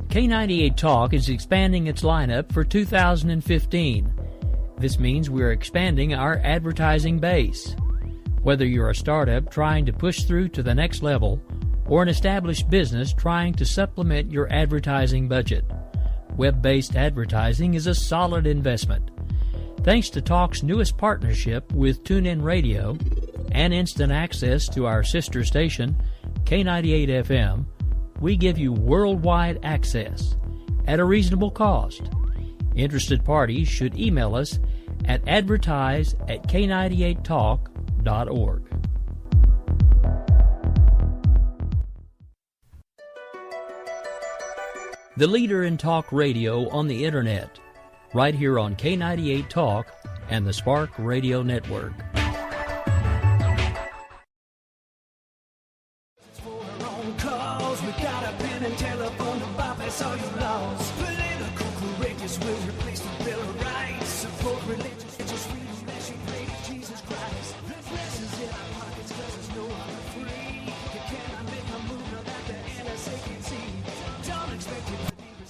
K98 Talk is expanding its lineup for 2015. This means we're expanding our advertising base. Whether you're a startup trying to push through to the next level or an established business trying to supplement your advertising budget, web-based advertising is a solid investment. Thanks to Talk's newest partnership with TuneIn Radio and instant access to our sister station, K98 FM, we give you worldwide access at a reasonable cost. Interested parties should email us at advertise@k98talk.org. The leader in talk radio on the Internet, right here on K98 Talk and the Spark Radio Network.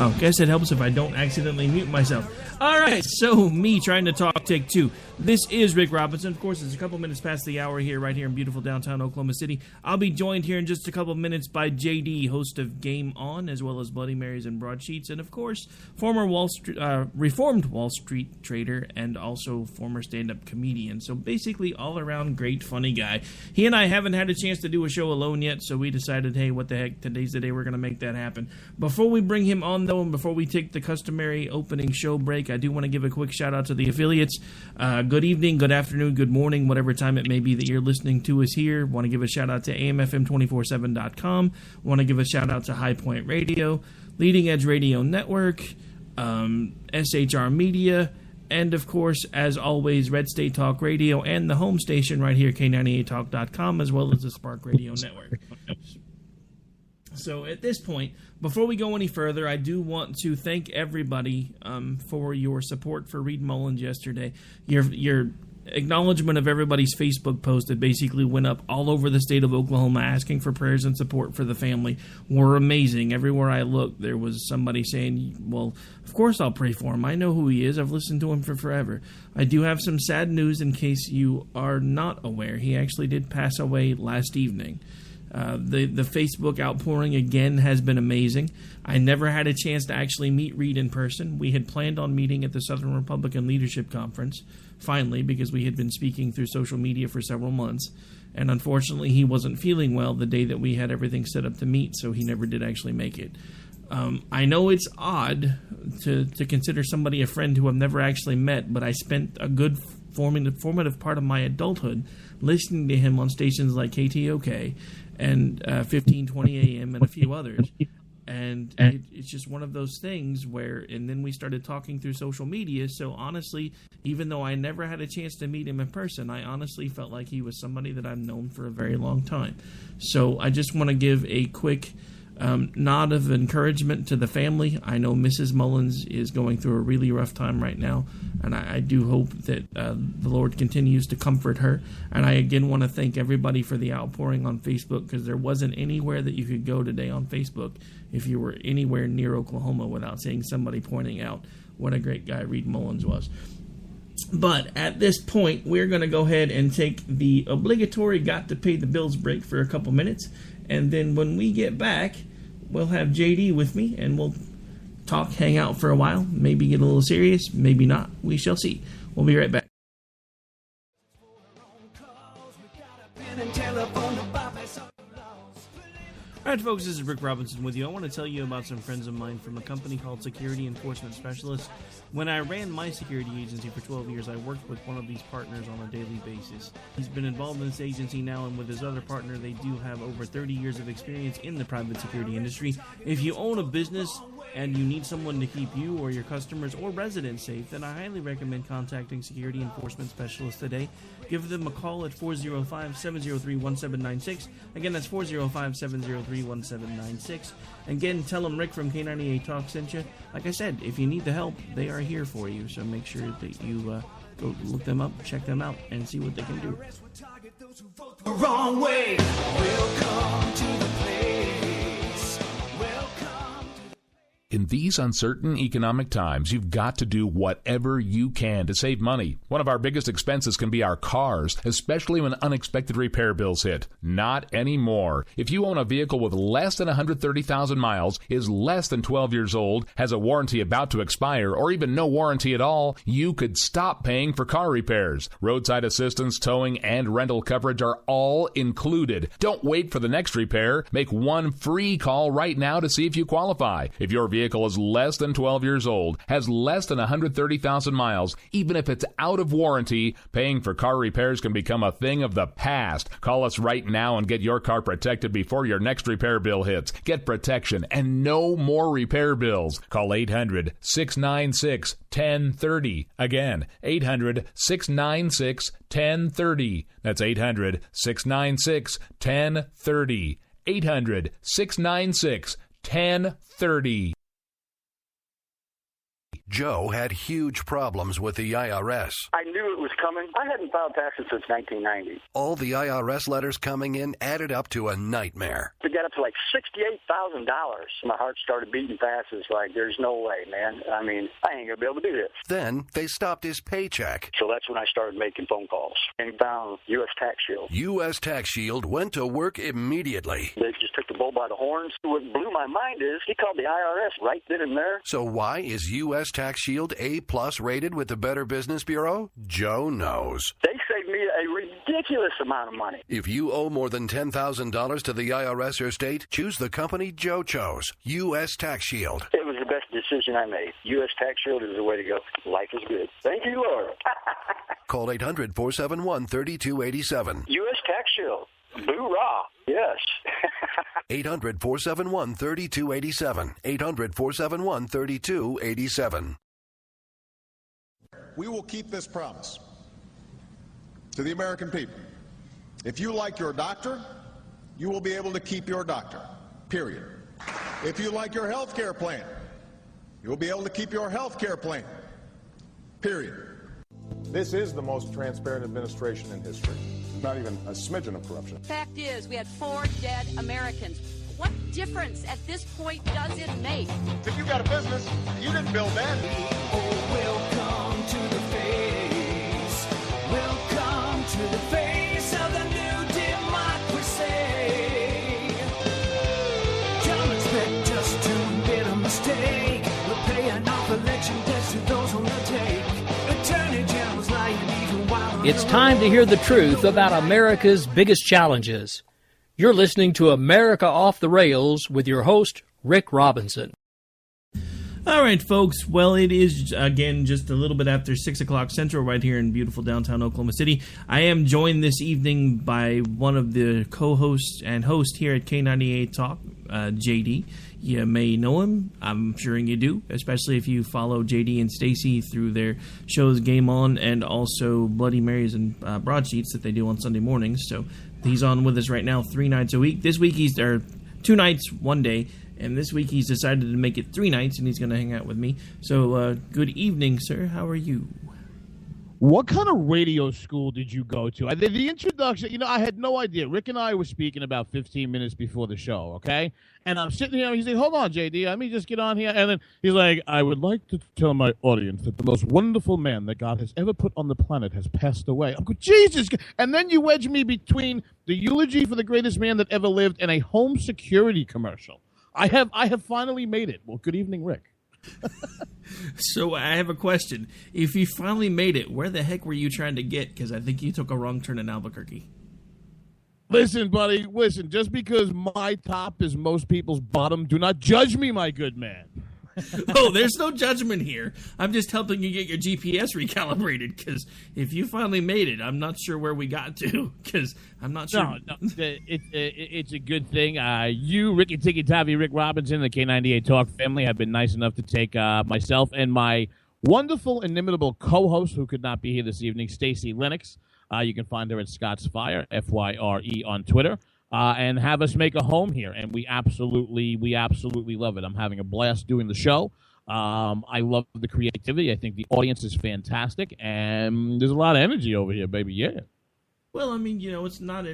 Oh, guess it helps if I don't accidentally mute myself. All right, so me trying to talk, take two. This is Rick Robinson. Of course, it's a couple minutes past the hour here, right here in beautiful downtown Oklahoma City. I'll be joined here in just a couple minutes by JD, host of Game On, as well as Bloody Marys and Broadsheets, and of course, former reformed Wall Street trader and also former stand-up comedian. So basically, all-around great, funny guy. He and I haven't had a chance to do a show alone yet, so we decided, hey, what the heck, today's the day we're going to make that happen. Before we bring him on, though, and before we take the customary opening show break, I do want to give a quick shout-out to the affiliates. Good evening, good afternoon, good morning, whatever time it may be that you're listening to us here. Want to give a shout-out to AMFM247.com. Want to give a shout-out to High Point Radio, Leading Edge Radio Network, SHR Media, and, of course, as always, Red State Talk Radio and the home station right here, K98Talk.com, as well as the Spark Radio Network. So at this point, before we go any further, I do want to thank everybody for your support for Reed Mullins yesterday. Your acknowledgement of everybody's Facebook post that basically went up all over the state of Oklahoma asking for prayers and support for the family were amazing. Everywhere I looked, there was somebody saying, well, of course I'll pray for him. I know who he is. I've listened to him for forever. I do have some sad news in case you are not aware. He actually did pass away last evening. The Facebook outpouring again has been amazing. I never had a chance to actually meet Reed in person. We had planned on meeting at the Southern Republican Leadership Conference, finally, because we had been speaking through social media for several months. And unfortunately, he wasn't feeling well the day that we had everything set up to meet, so he never did actually make it. I know it's odd to consider somebody a friend who I've never actually met, but I spent a good formative part of my adulthood listening to him on stations like KTOK and 1520 AM and a few others. And it's just one of those things where, and then we started talking through social media, so honestly, even though I never had a chance to meet him in person, I honestly felt like he was somebody that I've known for a very long time. So I just want to give a quick nod of encouragement to the family. I know Mrs. Mullins is going through a really rough time right now, and I do hope that the Lord continues to comfort her. And I again want to thank everybody for the outpouring on Facebook, because there wasn't anywhere that you could go today on Facebook if you were anywhere near Oklahoma without seeing somebody pointing out what a great guy Reed Mullins was. But at this point, we're going to go ahead and take the obligatory got to pay the bills break for a couple minutes. And then when we get back, we'll have JD with me, and we'll talk, hang out for a while, maybe get a little serious, maybe not. We shall see. We'll be right back. All right, folks, this is Rick Robinson with you. I want to tell you about some friends of mine from a company called Security Enforcement Specialists. When I ran my security agency for 12 years, I worked with one of these partners on a daily basis. He's been involved in this agency now, and with his other partner, they do have over 30 years of experience in the private security industry. If you own a business and you need someone to keep you or your customers or residents safe, then I highly recommend contacting Security Enforcement Specialists today. Give them a call at 405-703-1796. Again, that's 405-703-1796. Again, tell them Rick from K98 Talk sent you. Like I said, if you need the help, they are here for you. So make sure that you go look them up, check them out, and see what they can do. Wrong way. Welcome to the place. In these uncertain economic times, you've got to do whatever you can to save money. One of our biggest expenses can be our cars, especially when unexpected repair bills hit. Not anymore. If you own a vehicle with less than 130,000 miles, is less than 12 years old, has a warranty about to expire, or even no warranty at all, you could stop paying for car repairs. Roadside assistance, towing, and rental coverage are all included. Don't wait for the next repair. Make one free call right now to see if you qualify. If your vehicle is less than 12 years old, has less than 130,000 miles, even if it's out of warranty, paying for car repairs can become a thing of the past. Call us right now and get your car protected before your next repair bill hits. Get protection and no more repair bills. Call 800-696-1030. Again, 800-696-1030. That's 800-696-1030. 800-696-1030. Joe had huge problems with the IRS. I knew it was coming. I hadn't filed taxes since 1990. All the IRS letters coming in added up to a nightmare. To get up to like $68,000, my heart started beating fast. It's like, there's no way, man. I mean, I ain't going to be able to do this. Then they stopped his paycheck. So that's when I started making phone calls and found U.S. Tax Shield. U.S. Tax Shield went to work immediately. They just took the bull by the horns. What blew my mind is he called the IRS right then and there. So why is U.S. Tax Shield A+ rated with the Better Business Bureau? Joe knows. They saved me a ridiculous amount of money. If you owe more than $10,000 to the IRS or state, choose the company Joe chose, U.S. Tax Shield. It was the best decision I made. U.S. Tax Shield is the way to go. Life is good. Thank you, Lord. Call 800-471-3287. U.S. Tax Shield. Boo-rah. Yes. 800-471-3287. 800-471-3287. We will keep this promise to the American people. If you like your doctor, you will be able to keep your doctor, period. If you like your health care plan, you will be able to keep your health care plan, period. This is the most transparent administration in history. Not even a smidgen of corruption. Fact is, we had 4 dead Americans. What difference at this point does it make? If you got a business, you didn't build that. Oh, welcome to the face. Welcome to the face of the new democracy. Don't expect us to admit a mistake. We're paying off election debts to those on the take. Attorney General's lying even while It's time to hear the truth about America's biggest challenges. You're listening to America Off the Rails with your host, Rick Robinson. All right, folks. Well, it is, again, just a little bit after 6 o'clock Central right here in beautiful downtown Oklahoma City. I am joined this evening by one of the co-hosts and host here at K98 Talk, JD. You may know him. I'm sure you do, especially if you follow JD and Stacy through their shows Game On and also Bloody Marys and Broadsheets that they do on Sunday mornings. So he's on with us right now 3 nights a week. This week he's there 2 nights, 1 day. And this week he's decided to make it 3 nights, and he's going to hang out with me. So, good evening, sir. How are you? What kind of radio school did you go to? The introduction, I had no idea. Rick and I were speaking about 15 minutes before the show, okay? And I'm sitting here, and he's like, hold on, JD, let me just get on here. And then he's like, I would like to tell my audience that the most wonderful man that God has ever put on the planet has passed away. I'm going, Jesus. And then you wedge me between the eulogy for the greatest man that ever lived and a home security commercial. I have finally made it. Well, good evening, Rick. So I have a question. If you finally made it, where the heck were you trying to get? Because I think you took a wrong turn in Albuquerque. Listen, buddy, listen. Just because my top is most people's bottom, do not judge me, my good man. Oh, there's no judgment here. I'm just helping you get your GPS recalibrated, because if you finally made it, I'm not sure where we got to, because I'm not sure. No, it's a good thing. You, Ricky Tiki Tavi, Rick Robinson, the K98 Talk family have been nice enough to take myself and my wonderful, inimitable co-host, who could not be here this evening, Stacy Lennox. You can find her at Scott's Fire, Fyre, on Twitter. And have us make a home here, and we absolutely love it. I'm having a blast doing the show. I love the creativity. I think the audience is fantastic, and there's a lot of energy over here, baby. Yeah. Well, I mean, it's not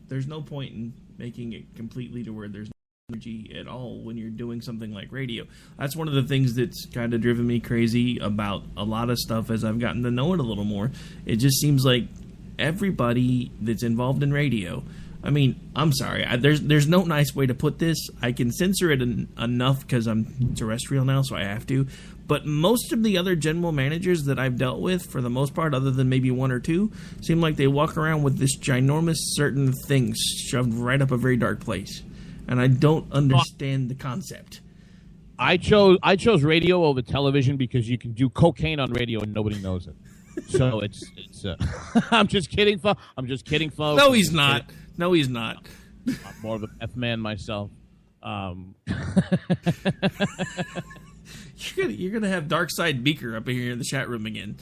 there's no point in making it completely to where there's energy at all when you're doing something like radio. That's one of the things that's kind of driven me crazy about a lot of stuff as I've gotten to know it a little more. It just seems like everybody that's involved in radio, I mean, I'm sorry, there's no nice way to put this. I can censor it enough because I'm terrestrial now, so I have to. But most of the other general managers that I've dealt with, for the most part, other than maybe one or two, seem like they walk around with this ginormous certain thing shoved right up a very dark place. And I don't understand the concept. I chose radio over television because you can do cocaine on radio and nobody knows it. So it's I'm just kidding, folks. No, he's not. No, he's not. I'm more of an F man myself. You're gonna have Dark Side Beaker up here in the chat room again.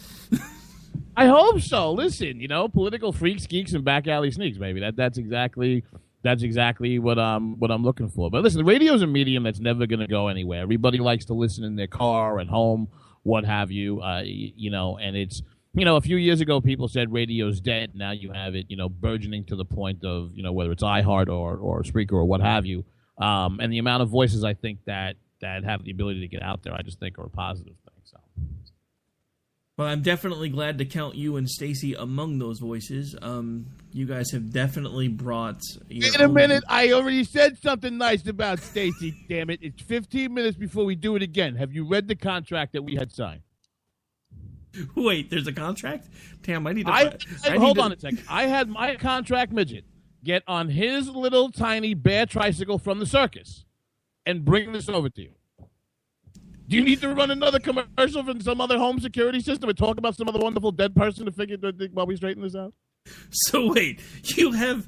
I hope so. Listen, political freaks, geeks, and back alley sneaks, baby. That's exactly what I'm looking for. But listen, the radio's a medium that's never gonna go anywhere. Everybody likes to listen in their car, at home, what have you. And it's a few years ago people said radio's dead. Now you have it, burgeoning to the point of whether it's iHeart or Spreaker or what have you. And the amount of voices I think that have the ability to get out there, I just think are a positive thing. So, well, I'm definitely glad to count you and Stacy among those voices. You guys have definitely brought. Wait a minute! I already said something nice about Stacy. Damn it! It's 15 minutes before we do it again. Have you read the contract that we had signed? Wait, there's a contract? Damn, I need to. Hold on a second. I had my contract midget get on his little tiny bear tricycle from the circus and bring this over to you. Do you need to run another commercial from some other home security system and talk about some other wonderful dead person to figure while we straighten this out? So wait, you have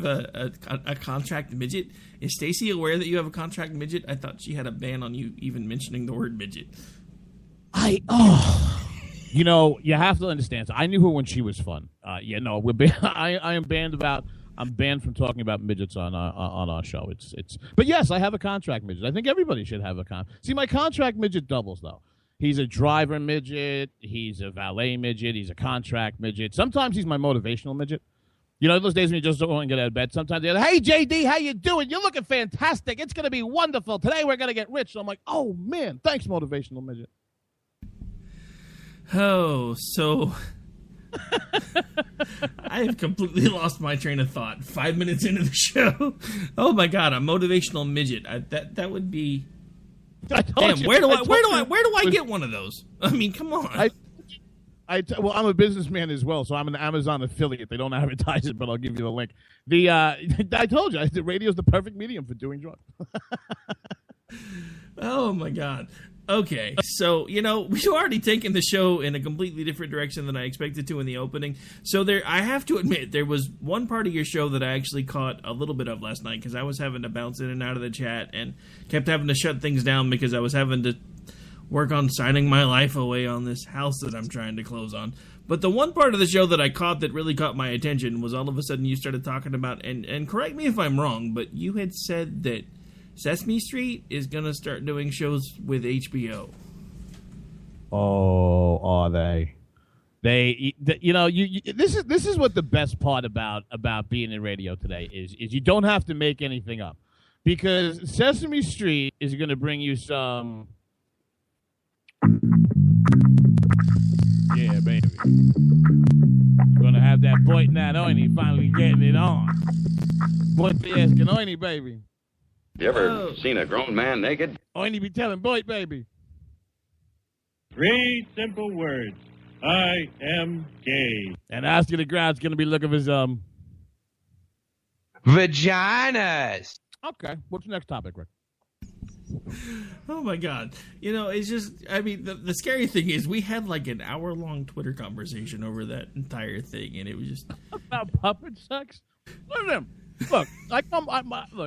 a contract midget? Is Stacy aware that you have a contract midget? I thought she had a ban on you even mentioning the word midget. You have to understand. So I knew her when she was fun. I'm banned from talking about midgets on our show. But yes, I have a contract midget. I think everybody should have a See, my contract midget doubles though. He's a driver midget. He's a valet midget. He's a contract midget. Sometimes he's my motivational midget. Those days when you just don't want to get out of bed. Sometimes they're like, "Hey JD, how you doing? You're looking fantastic. It's gonna be wonderful. Today we're gonna get rich." So I'm like, "Oh man, thanks, motivational midget." Oh, so I have completely lost my train of thought 5 minutes into the show. Oh my god, a motivational midget. That would be. Damn, where do I get one of those? I mean, come on. Well, I'm a businessman as well, so I'm an Amazon affiliate. They don't advertise it, but I'll give you the link. I told you, the radio's the perfect medium for doing drugs. Oh my god. Okay, so, we've already taken the show in a completely different direction than I expected to in the opening. So I have to admit, there was one part of your show that I actually caught a little bit of last night because I was having to bounce in and out of the chat and kept having to shut things down because I was having to work on signing my life away on this house that I'm trying to close on. But the one part of the show that I caught that really caught my attention was all of a sudden you started talking about, and correct me if I'm wrong, but you had said that Sesame Street is going to start doing shows with HBO. Oh, are they? This is what the best part about being in radio today is you don't have to make anything up. Because Sesame Street is going to bring you some... Yeah, baby. Going to have that boy that oiny finally getting it on. Boy, asking oiny, baby. You ever seen a grown man naked? Oiny be telling boy, baby. 3 simple words. I am gay. And Oscar the Grouch's going to be looking for vaginas. Okay. What's the next topic, Rick? Oh, my God. It's just, the scary thing is we had like an hour-long Twitter conversation over that entire thing, and it was just... About puppet sex? Look at him. Look,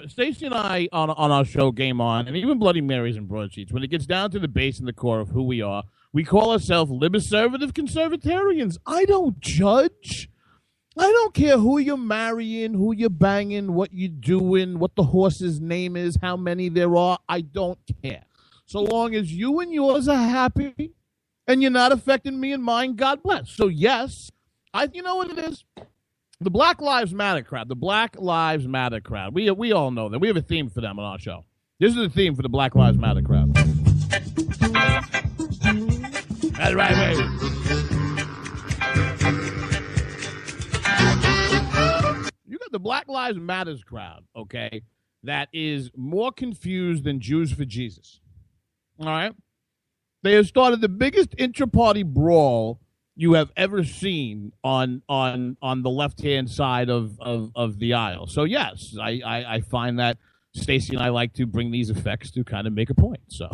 Stacey and I on our show Game On, and even Bloody Marys and Broadsheets, when it gets down to the base and the core of who we are, we call ourselves liberservative conservatarians. I don't judge. I don't care who you're marrying, who you're banging, what you're doing, what the horse's name is, how many there are. I don't care. So long as you and yours are happy and you're not affecting me and mine, God bless. So, yes, you know what it is? The Black Lives Matter crowd. The Black Lives Matter crowd. We all know that. We have a theme for them on our show. This is the theme for the Black Lives Matter crowd. That's right, baby. You got the Black Lives Matters crowd, okay, that is more confused than Jews for Jesus. All right? They have started the biggest intra-party brawl you have ever seen on the left-hand side of the aisle. So, yes, I find that Stacey and I like to bring these effects to kind of make a point. So,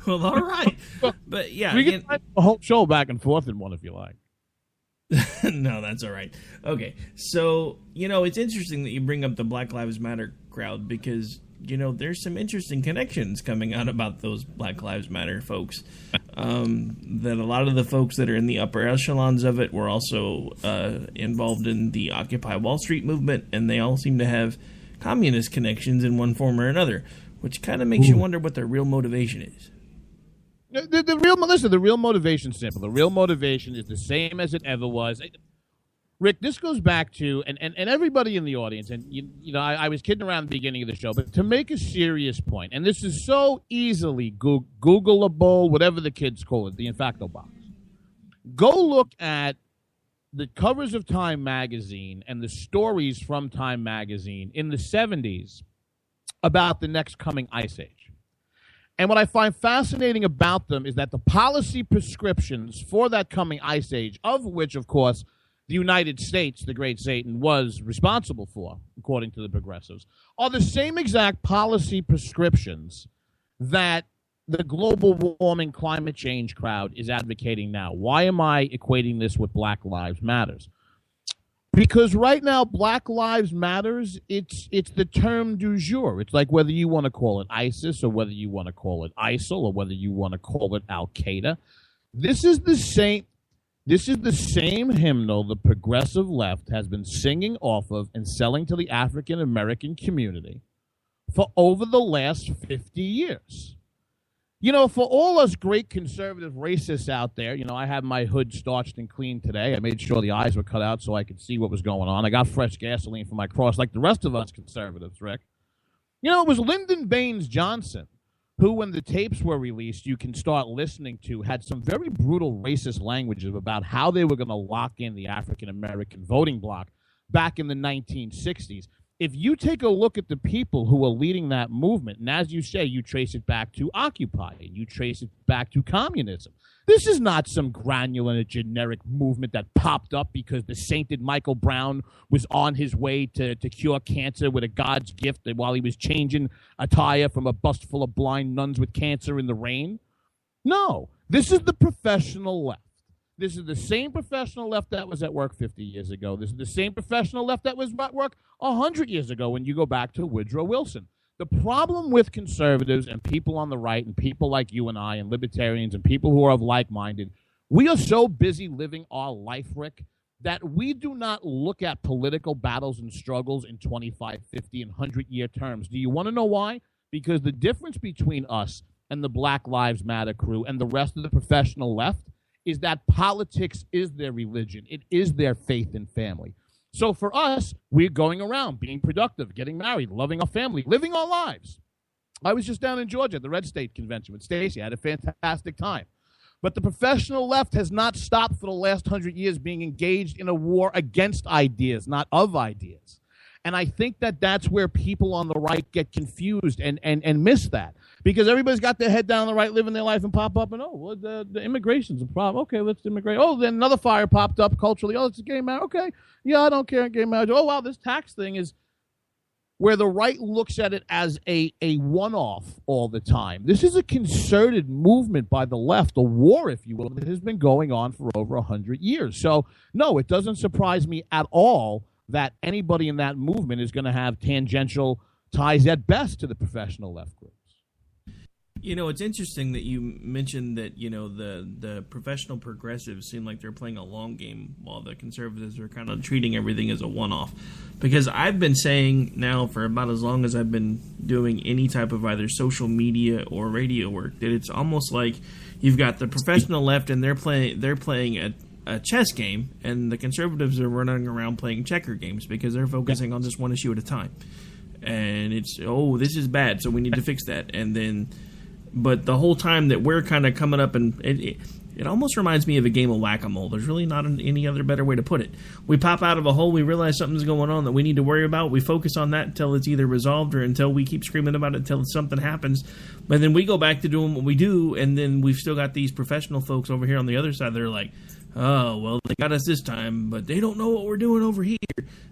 well, all right. But, yeah. We can find a whole show back and forth in one if you like. No, that's all right. Okay, so, it's interesting that you bring up the Black Lives Matter crowd because, there's some interesting connections coming out about those Black Lives Matter folks. That a lot of the folks that are in the upper echelons of it were also involved in the Occupy Wall Street movement, and they all seem to have communist connections in one form or another, which kind of makes you wonder what their real motivation is. The real motivation is simple. The real motivation is the same as it ever was. Rick, this goes back to, and everybody in the audience, and I was kidding around at the beginning of the show, but to make a serious point, and this is so easily Googleable, whatever the kids call it, the Infacto box. Go look at the covers of Time magazine and the stories from Time magazine in the 70s about the next coming ice age. And what I find fascinating about them is that the policy prescriptions for that coming ice age, of which, of course, the United States, the great Satan, was responsible for, according to the progressives, are the same exact policy prescriptions that the global warming climate change crowd is advocating now. Why am I equating this with Black Lives Matters? Because right now, Black Lives Matters, it's the term du jour. It's like whether you want to call it ISIS or whether you want to call it ISIL or whether you want to call it Al-Qaeda. This is the same hymnal the progressive left has been singing off of and selling to the African American community for over the last 50 years. For all us great conservative racists out there, I had my hood starched and clean today. I made sure the eyes were cut out so I could see what was going on. I got fresh gasoline for my cross like the rest of us conservatives, Rick. It was Lyndon Baines Johnson who, when the tapes were released, you can start listening to, had some very brutal racist language about how they were going to lock in the African-American voting bloc back in the 1960s. If you take a look at the people who are leading that movement, and as you say, you trace it back to Occupy, and you trace it back to communism. This is not some granular generic movement that popped up because the sainted Michael Brown was on his way to cure cancer with a God's gift while he was changing attire from a bus full of blind nuns with cancer in the rain. No, this is the professional left. This is the same professional left that was at work 50 years ago. This is the same professional left that was at work 100 years ago when you go back to Woodrow Wilson. The problem with conservatives and people on the right and people like you and I and libertarians and people who are of like-minded, we are so busy living our life, Rick, that we do not look at political battles and struggles in 25, 50, and 100-year terms. Do you want to know why? Because the difference between us and the Black Lives Matter crew and the rest of the professional left is that politics is their religion. It is their faith and family. So for us, we're going around being productive, getting married, loving our family, living our lives. I was just down in Georgia at the Red State Convention with Stacey. I had a fantastic time. But the professional left has not stopped for the last 100 years being engaged in a war against ideas, not of ideas. And I think that that's where people on the right get confused and miss that. Because everybody's got their head down on the right, living their life, and pop up and, the immigration's a problem. Okay, let's immigrate. Oh, then another fire popped up culturally. Oh, it's a gay marriage. Okay, yeah, I don't care, gay marriage. Oh, wow, this tax thing is where the right looks at it as a one-off all the time. This is a concerted movement by the left, a war, if you will, that has been going on for over 100 years. So, no, it doesn't surprise me at all that anybody in that movement is going to have tangential ties at best to the professional left groups. It's interesting that you mentioned that, the professional progressives seem like they're playing a long game while the conservatives are kind of treating everything as a one-off. Because I've been saying now for about as long as I've been doing any type of either social media or radio work that it's almost like you've got the professional left and they're playing a chess game, and the conservatives are running around playing checker games because they're focusing on just one issue at a time. And it's, this is bad, so we need to fix that. And then, but the whole time that we're kind of coming up, and it almost reminds me of a game of whack-a-mole. There's really not any other better way to put it. We pop out of a hole, we realize something's going on that we need to worry about. We focus on that until it's either resolved or until we keep screaming about it until something happens. But then we go back to doing what we do, and then we've still got these professional folks over here on the other side that are like, oh, well, they got us this time, but they don't know what we're doing over here.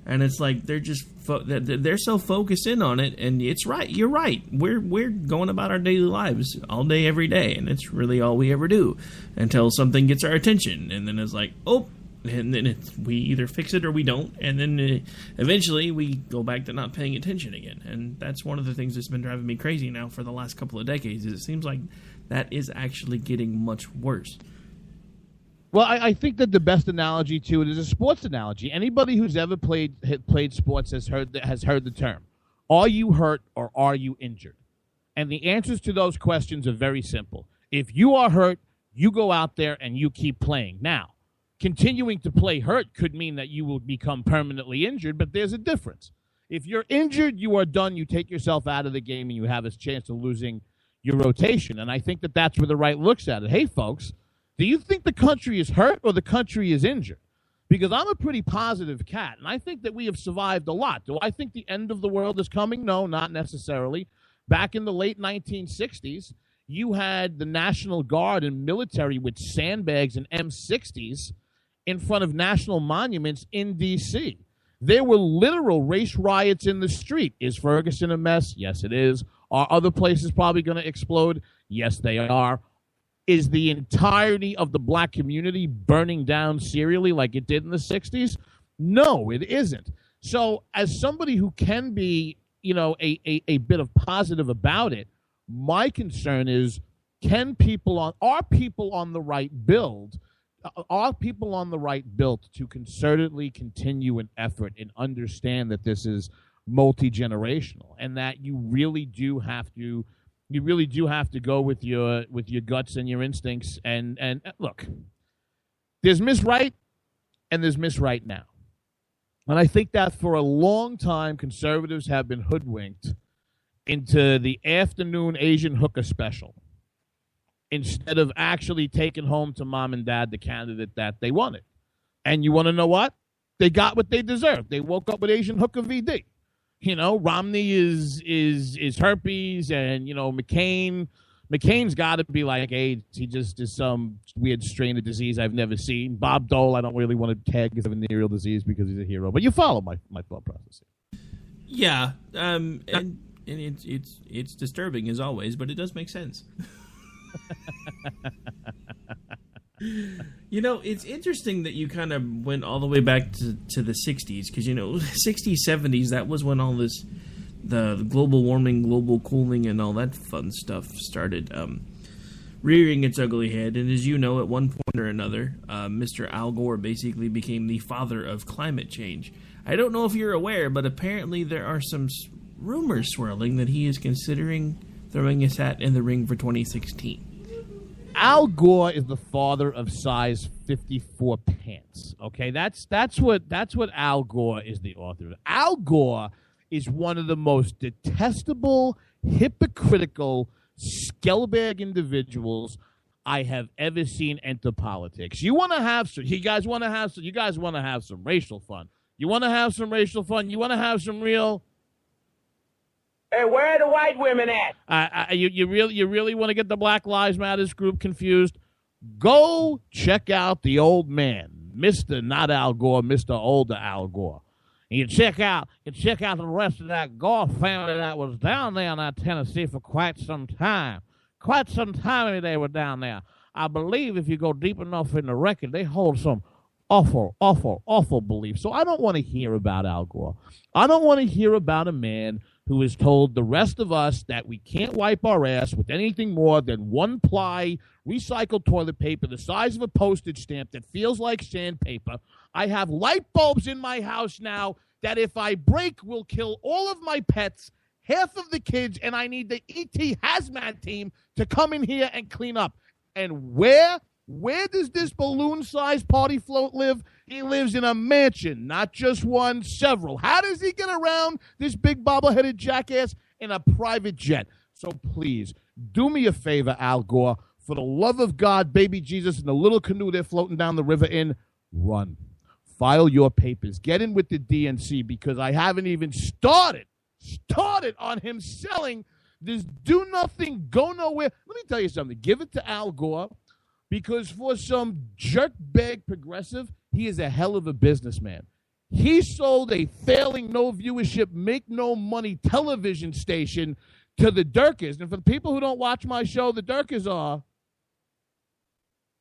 And it's like they're just they're so focused in on it, and it's right. You're right. We're going about our daily lives all day, every day, and it's really all we ever do until something gets our attention, and then it's like, and then we either fix it or we don't, and then eventually we go back to not paying attention again. And that's one of the things that's been driving me crazy now for the last couple of decades. Is it seems like that is actually getting much worse. Well, I think that the best analogy to it is a sports analogy. Anybody who's ever played sports has heard the term. Are you hurt or are you injured? And the answers to those questions are very simple. If you are hurt, you go out there and you keep playing. Now, continuing to play hurt could mean that you will become permanently injured, but there's a difference. If you're injured, you are done. You take yourself out of the game and you have a chance of losing your rotation. And I think that that's where the right looks at it. Hey, folks, do you think the country is hurt or the country is injured? Because I'm a pretty positive cat, and I think that we have survived a lot. Do I think the end of the world is coming? No, not necessarily. Back in the late 1960s, you had the National Guard and military with sandbags and M60s in front of national monuments in D.C. There were literal race riots in the street. Is Ferguson a mess? Yes, it is. Are other places probably going to explode? Yes, they are. Is the entirety of the black community burning down serially like it did in the 60s? No, it isn't. So as somebody who can be, a bit of positive about it, my concern is, are people on the right build? Are people on the right build to concertedly continue an effort and understand that this is multi-generational and that you really do have to go with your guts and your instincts. And look, there's Miss Right and there's Miss Right now. And I think that for a long time, conservatives have been hoodwinked into the afternoon Asian hooker special instead of actually taking home to mom and dad the candidate that they wanted. And you want to know what? They got what they deserved. They woke up with Asian hooker VD. Romney is herpes, and McCain's got to be like AIDS. He just is some weird strain of disease I've never seen. Bob Dole, I don't really want to tag as a venereal disease because he's a hero, but you follow my thought process. Yeah, and it's disturbing as always, but it does make sense. It's interesting that you kind of went all the way back to the 60s, because, 60s, 70s, that was when all this, the global warming, global cooling, and all that fun stuff started rearing its ugly head. And as you know, at one point or another, Mr. Al Gore basically became the father of climate change. I don't know if you're aware, but apparently there are some rumors swirling that he is considering throwing his hat in the ring for 2016. Al Gore is the father of size 54 pants. Okay, that's what Al Gore is the author of. Al Gore is one of the most detestable, hypocritical, scumbag individuals I have ever seen enter politics. You guys want to have some racial fun. You want to have some racial fun. You want to have some real. Hey, where are the white women at? You really want to get the Black Lives Matters group confused? Go check out the old man, Mr. Not Al Gore, Mr. Older Al Gore. And you check out the rest of that Gore family that was down there in that Tennessee for quite some time. Quite some time they were down there. I believe if you go deep enough in the record, they hold some awful, awful, awful beliefs. So I don't want to hear about Al Gore. I don't want to hear about a man who has told the rest of us that we can't wipe our ass with anything more than one-ply recycled toilet paper the size of a postage stamp that feels like sandpaper. I have light bulbs in my house now that if I break will kill all of my pets, half of the kids, and I need the ET hazmat team to come in here and clean up. And where Where does this balloon-sized party float live? He lives in a mansion, not just one, several. How does he get around this big bobble-headed jackass in a private jet? So please, do me a favor, Al Gore. For the love of God, baby Jesus, and the little canoe they're floating down the river in, run. File your papers. Get in with the DNC because I haven't even started on him selling this do nothing, go nowhere. Let me tell you something. Give it to Al Gore because for some jerkbag progressive, he is a hell of a businessman. He sold a failing, no viewership, make no money television station to the Durkers. And for the people who don't watch my show, the Durkers are...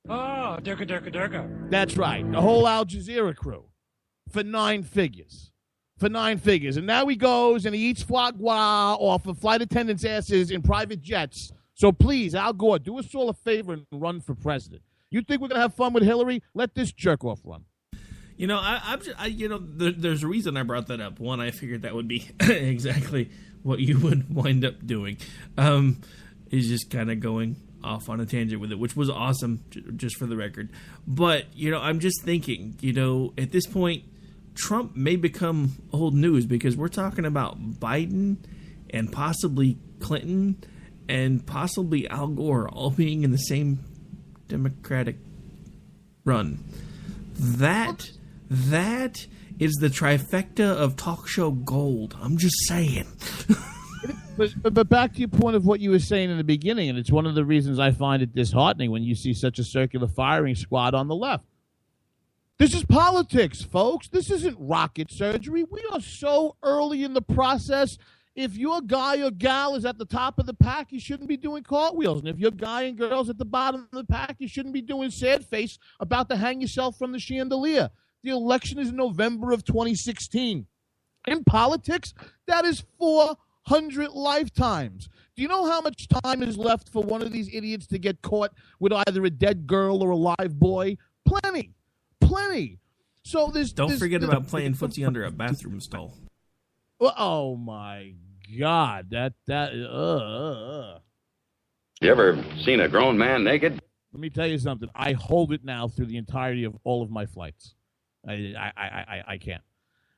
Oh, Durka. That's right. The whole Al Jazeera crew for 9 figures. For 9 figures. And now he goes and he eats foie gras off of flight attendants' asses in private jets. So please, Al Gore, do us all a favor and run for president. You think we're going to have fun with Hillary? Let this jerk-off run. You know, there's a reason I brought that up. One, I figured that would be exactly what you would wind up doing. Is just kind of going off on a tangent with it, which was awesome, just for the record. But, I'm just thinking, at this point, Trump may become old news because we're talking about Biden and possibly Clinton and possibly Al Gore all being in the same Democratic run. That is the trifecta of talk show gold. I'm just saying. But back to your point of what you were saying in the beginning, and it's one of the reasons I find it disheartening when you see such a circular firing squad on the left. This is politics, folks. This isn't rocket surgery. We are so early in the process. If your guy or gal is at the top of the pack, you shouldn't be doing cartwheels. And if your guy and girl's at the bottom of the pack, you shouldn't be doing sad face about to hang yourself from the chandelier. The election is in November of 2016. In politics, that is 400 lifetimes. Do you know how much time is left for one of these idiots to get caught with either a dead girl or a live boy? Plenty. So Don't forget about playing footsie under a bathroom stall. Well, oh my God, You ever seen a grown man naked? Let me tell you something. I hold it now through the entirety of all of my flights. I can't.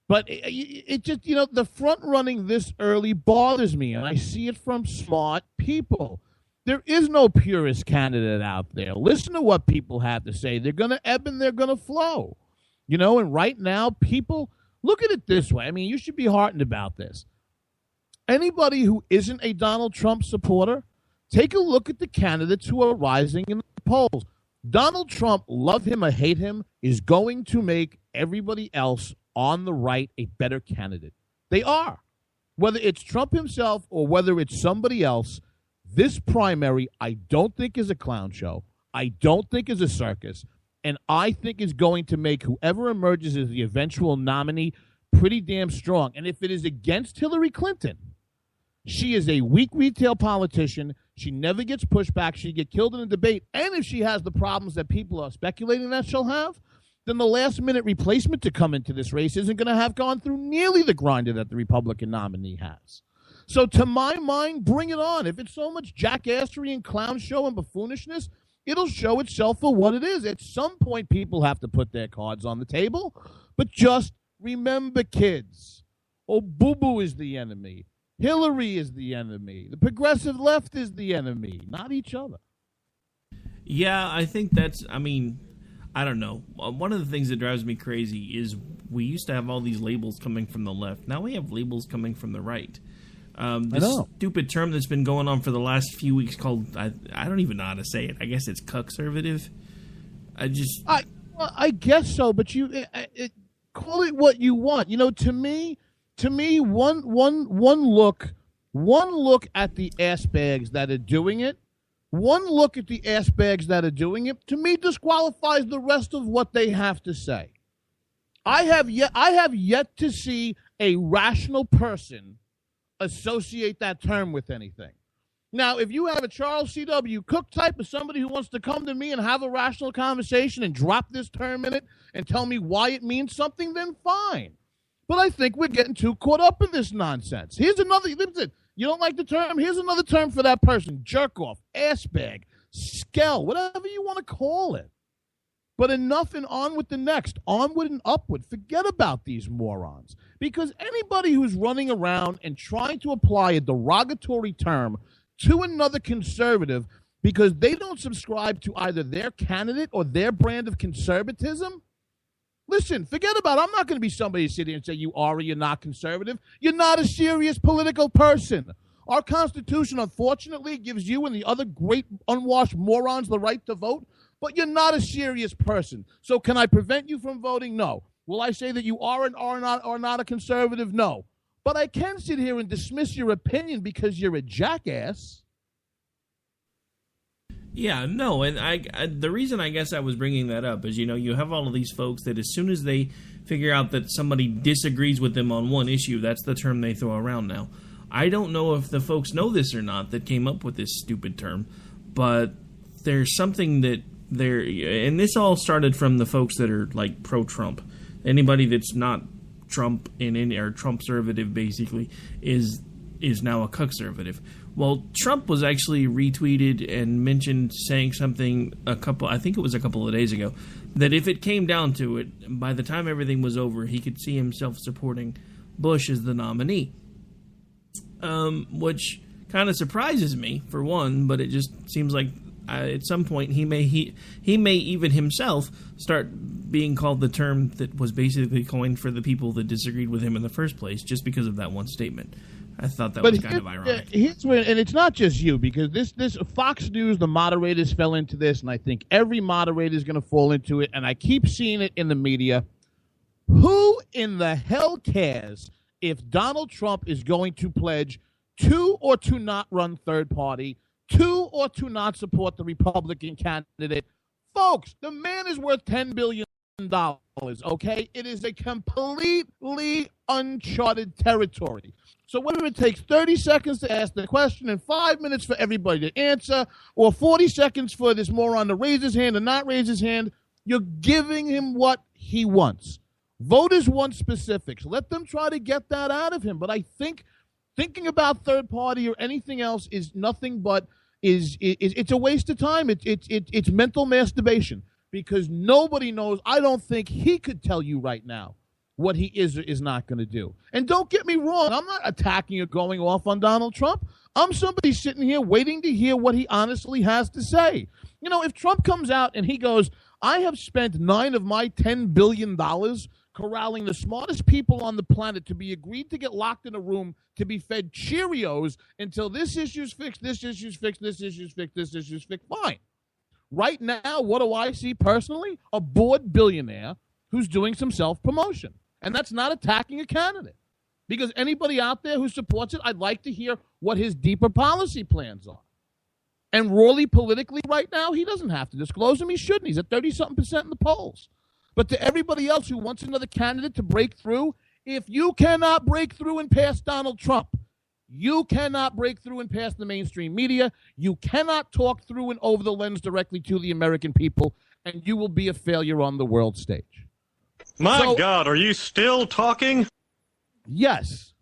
But it just, the front running this early bothers me, and I see it from smart people. There is no purist candidate out there. Listen to what people have to say. They're going to ebb and they're going to flow. And right now, people, look at it this way. I mean, you should be heartened about this. Anybody who isn't a Donald Trump supporter, take a look at the candidates who are rising in the polls. Donald Trump, love him or hate him, is going to make everybody else on the right a better candidate. They are. Whether it's Trump himself or whether it's somebody else, this primary I don't think is a clown show. I don't think is a circus. And I think is going to make whoever emerges as the eventual nominee pretty damn strong. And if it is against Hillary Clinton, she is a weak retail politician. She never gets pushback. She get killed in a debate. And if she has the problems that people are speculating that she'll have, then the last-minute replacement to come into this race isn't going to have gone through nearly the grinder that the Republican nominee has. So to my mind, bring it on. If it's so much jackassery and clown show and buffoonishness, it'll show itself for what it is. At some point, people have to put their cards on the table. But just remember, kids, boo-boo is the enemy. Hillary is the enemy. The progressive left is the enemy, not each other. Yeah, I think I don't know. One of the things that drives me crazy is we used to have all these labels coming from the left. Now we have labels coming from the right. This stupid term that's been going on for the last few weeks called, I don't even know how to say it. I guess it's cuckservative. I guess so, but call it what you want. To me, one look at the ass bags that are doing it, to me disqualifies the rest of what they have to say. I have yet to see a rational person associate that term with anything. Now, if you have a Charles C.W. Cook type of somebody who wants to come to me and have a rational conversation and drop this term in it and tell me why it means something, then fine. But I think we're getting too caught up in this nonsense. Here's another, listen, you don't like the term? Here's another term for that person: jerk off, ass bag, skell, whatever you want to call it. But enough and on with the next. Onward and upward. Forget about these morons. Because anybody who's running around and trying to apply a derogatory term to another conservative because they don't subscribe to either their candidate or their brand of conservatism, listen, forget about it. I'm not going to be somebody to sit here and say you are or you're not conservative. You're not a serious political person. Our Constitution, unfortunately, gives you and the other great unwashed morons the right to vote, but you're not a serious person. So can I prevent you from voting? No. Will I say that you are and are not a conservative? No. But I can sit here and dismiss your opinion because you're a jackass. Yeah, no, and I the reason I guess I was bringing that up is, you have all of these folks that as soon as they figure out that somebody disagrees with them on one issue, that's the term they throw around now. I don't know if the folks know this or not that came up with this stupid term, but there's something that and this all started from the folks that are like pro-Trump. Anybody that's not Trump or Trump-servative basically is now a cuck-servative. Well, Trump was actually retweeted and mentioned saying something I think it was a couple of days ago, that if it came down to it, by the time everything was over, he could see himself supporting Bush as the nominee. Which kind of surprises me, for one, but it just seems like at some point he may even himself start being called the term that was basically coined for the people that disagreed with him in the first place, just because of that one statement. I thought that was kind of ironic. And it's not just you, because this Fox News, the moderators fell into this, and I think every moderator is going to fall into it, and I keep seeing it in the media. Who in the hell cares if Donald Trump is going to pledge to or to not run third party, to or to not support the Republican candidate? Folks, the man is worth $10 billion, okay? It is a completely uncharted territory. So whether it takes 30 seconds to ask the question and 5 minutes for everybody to answer, or 40 seconds for this moron to raise his hand and not raise his hand, you're giving him what he wants. Voters want specifics. Let them try to get that out of him. But I think thinking about third party or anything else is nothing but it's a waste of time. It's mental masturbation, because nobody knows. I don't think he could tell you right now what he is or is not going to do. And don't get me wrong, I'm not attacking or going off on Donald Trump. I'm somebody sitting here waiting to hear what he honestly has to say. If Trump comes out and he goes, I have spent 9 of my $10 billion corralling the smartest people on the planet to be agreed to get locked in a room to be fed Cheerios until this issue's fixed, this issue's fixed, this issue's fixed, this issue's fixed. Fine. Right now, what do I see personally? A bored billionaire who's doing some self-promotion. And that's not attacking a candidate. Because anybody out there who supports it, I'd like to hear what his deeper policy plans are. And really, politically, right now, he doesn't have to disclose them. He shouldn't. He's at 30-something% in the polls. But to everybody else who wants another candidate to break through, if you cannot break through and pass Donald Trump, you cannot break through and pass the mainstream media, you cannot talk through and over the lens directly to the American people, and you will be a failure on the world stage. My God, are you still talking? Yes.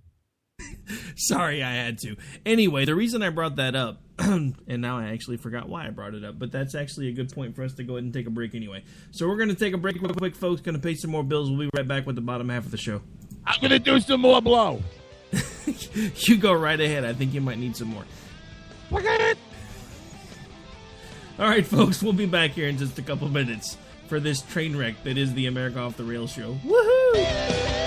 Sorry, I had to. Anyway, the reason I brought that up, and now I actually forgot why I brought it up, but that's actually a good point for us to go ahead and take a break anyway. So we're going to take a break real quick, folks. Going to pay some more bills. We'll be right back with the bottom half of the show. I'm going to do some more blow. You go right ahead. I think you might need some more. Look at it. All right, folks. We'll be back here in just a couple minutes for this train wreck that is the America Off the Rails show. Woohoo!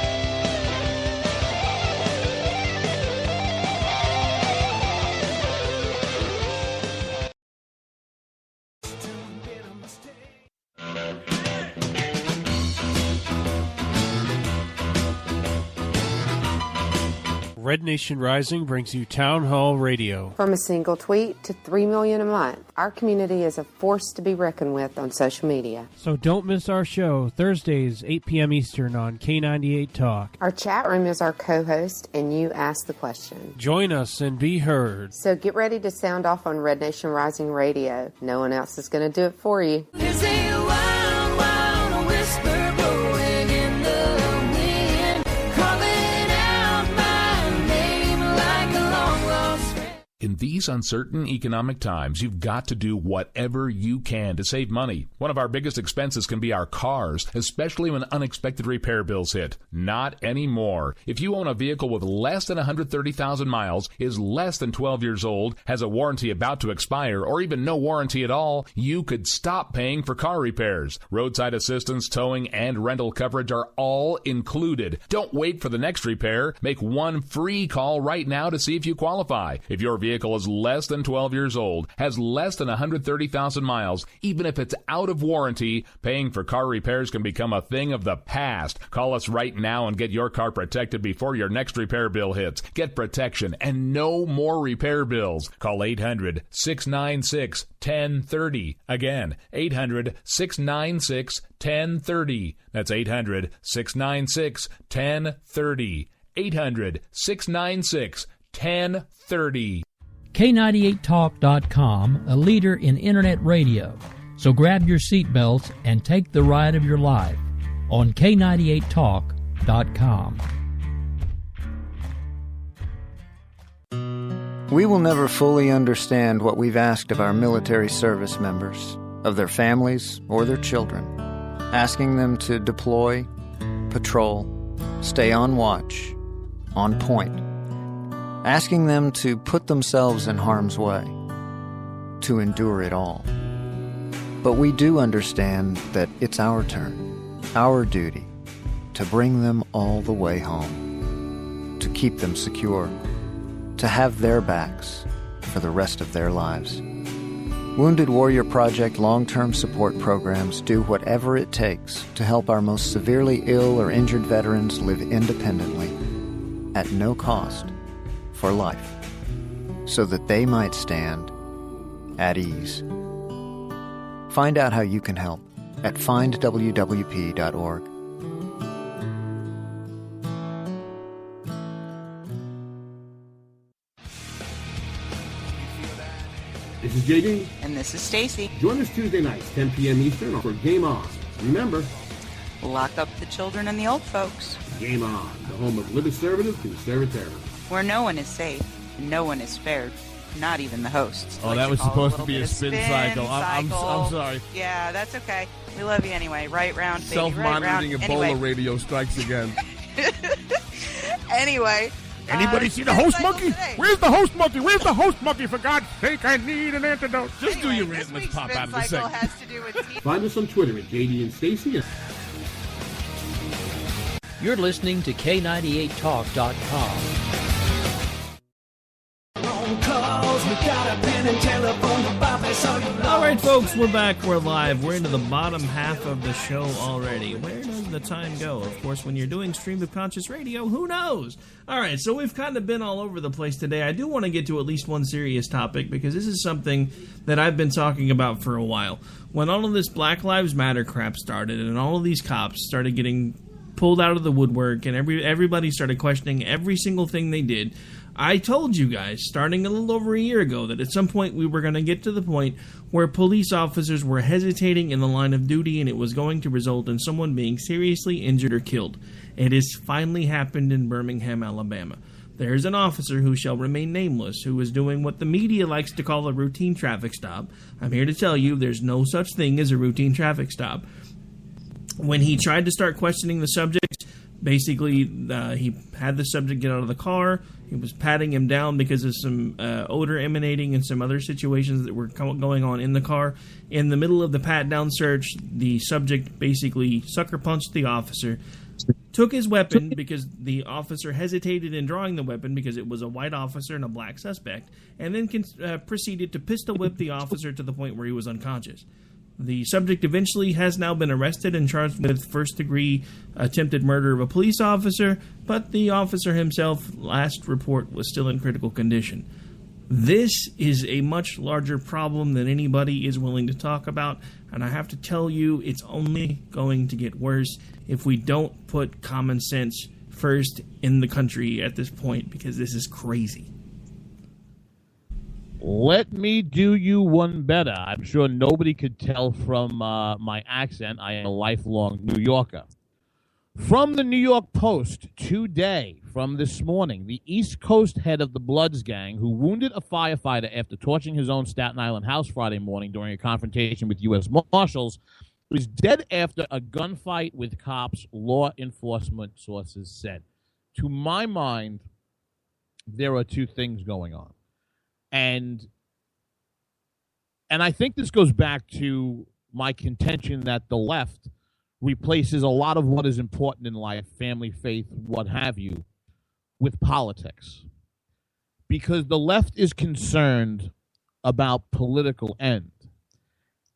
Red Nation Rising brings you Town Hall Radio. From a single tweet to 3 million a month, our community is a force to be reckoned with on social media. So don't miss our show, Thursdays, 8 p.m. Eastern on K98 Talk. Our chat room is our co-host, and you ask the question. Join us and be heard. So get ready to sound off on Red Nation Rising Radio. No one else is going to do it for you. There's a wild, wild whisper blowing in the wind, calling out my name like a long lost friend. In In these uncertain economic times, you've got to do whatever you can to save money. One of our biggest expenses can be our cars, especially when unexpected repair bills hit. Not anymore. If you own a vehicle with less than 130,000 miles, is less than 12 years old, has a warranty about to expire, or even no warranty at all, you could stop paying for car repairs. Roadside assistance, towing, and rental coverage are all included. Don't wait for the next repair. Make one free call right now to see if you qualify. If your vehicle is less than 12 years old, has less than 130,000 miles, even if it's out of warranty, paying for car repairs can become a thing of the past. Call us right now and get your car protected before your next repair bill hits. Get protection and no more repair bills. Call 800-696-1030. Again, 800-696-1030. That's 800-696-1030. 800-696-1030. K98Talk.com, a leader in Internet radio. So grab your seatbelts and take the ride of your life on K98Talk.com. We will never fully understand what we've asked of our military service members, of their families or their children, asking them to deploy, patrol, stay on watch, on point, asking them to put themselves in harm's way, to endure it all. But we do understand that it's our turn, our duty, to bring them all the way home, to keep them secure, to have their backs for the rest of their lives. Wounded Warrior Project long-term support programs do whatever it takes to help our most severely ill or injured veterans live independently, at no cost, for life, so that they might stand at ease. Find out how you can help at findwwp.org. This is JD. And this is Stacy. Join us Tuesday nights, 10 p.m. Eastern, for Game On. Remember, lock up the children and the old folks. Game On, the home of conservative conservatism. Where no one is safe, and no one is spared, not even the hosts. Oh, that was supposed to be a spin cycle. I'm sorry. Yeah, that's okay. We love you anyway. Right round, baby. Self-monitoring right Ebola anyway. radio strikes again. Anyway. Anybody see the host monkey? Where's the host monkey? Where's the host monkey? For God's sake, I need an antidote. Just do your rant. Let's pop out of the segment. Has to do with Find us on Twitter at JD and Stacy. You're listening to K98Talk.com. All right, folks, we're back. We're live. We're into the bottom half of the show already. Where does the time go? Of course, when you're doing Stream of Conscious Radio, who knows? All right, so we've kind of been all over the place today. I do want to get to at least one serious topic because this is something that I've been talking about for a while. When all of this Black Lives Matter crap started and all of these cops started getting pulled out of the woodwork and everybody started questioning every single thing they did, I told you guys, starting a little over a year ago, that at some point we were going to get to the point where police officers were hesitating in the line of duty and it was going to result in someone being seriously injured or killed. It has finally happened in Birmingham, Alabama. There's an officer who shall remain nameless who is doing what the media likes to call a routine traffic stop. I'm here to tell you there's no such thing as a routine traffic stop. When he tried to start questioning the subject, basically, he had the subject get out of the car. He was patting him down because of some odor emanating and some other situations that were going on in the car. In the middle of the pat-down search, the subject basically sucker punched the officer, took his weapon because the officer hesitated in drawing the weapon because it was a white officer and a black suspect, and then proceeded to pistol whip the officer to the point where he was unconscious. The subject eventually has now been arrested and charged with first-degree attempted murder of a police officer, but the officer himself, last report, was still in critical condition. This is a much larger problem than anybody is willing to talk about, and I have to tell you, it's only going to get worse if we don't put common sense first in the country at this point, because this is crazy. Let me do you one better. I'm sure nobody could tell from my accent. I am a lifelong New Yorker. From the New York Post today, from this morning. The East Coast head of the Bloods gang, who wounded a firefighter after torching his own Staten Island house Friday morning during a confrontation with U.S. Marshals, was dead after a gunfight with cops, law enforcement sources said. To my mind, there are two things going on. And I think this goes back to my contention that the left replaces a lot of what is important in life, family, faith, what have you, with politics. Because the left is concerned about political end.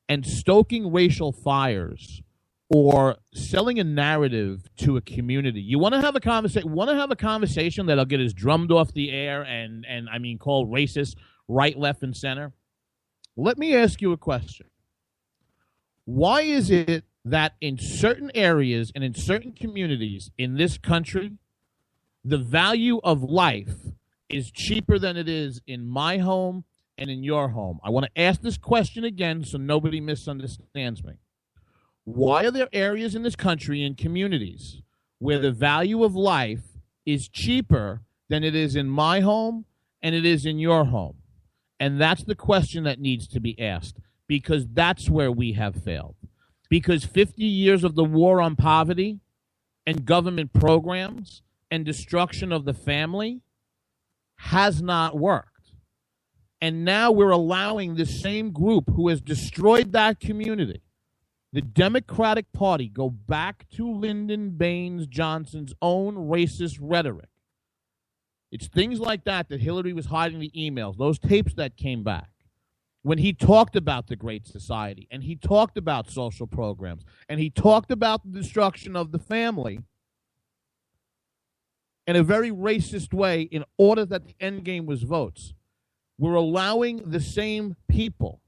And stoking racial fires or selling a narrative to a community. You want to have a conversation that'll get us drummed off the air and I mean called racist, right, left, and center? Let me ask you a question. Why is it that in certain areas and in certain communities in this country, the value of life is cheaper than it is in my home and in your home? I want to ask this question again so nobody misunderstands me. Why are there areas in this country and communities where the value of life is cheaper than it is in my home and it is in your home? And that's the question that needs to be asked, because that's where we have failed. Because 50 years of the war on poverty and government programs and destruction of the family has not worked. And now we're allowing the same group who has destroyed that community, the Democratic Party, go back to Lyndon Baines Johnson's own racist rhetoric. It's things like that Hillary was hiding the emails, those tapes that came back, when he talked about the Great Society, and he talked about social programs, and he talked about the destruction of the family in a very racist way in order that the end game was votes. We're allowing the same people,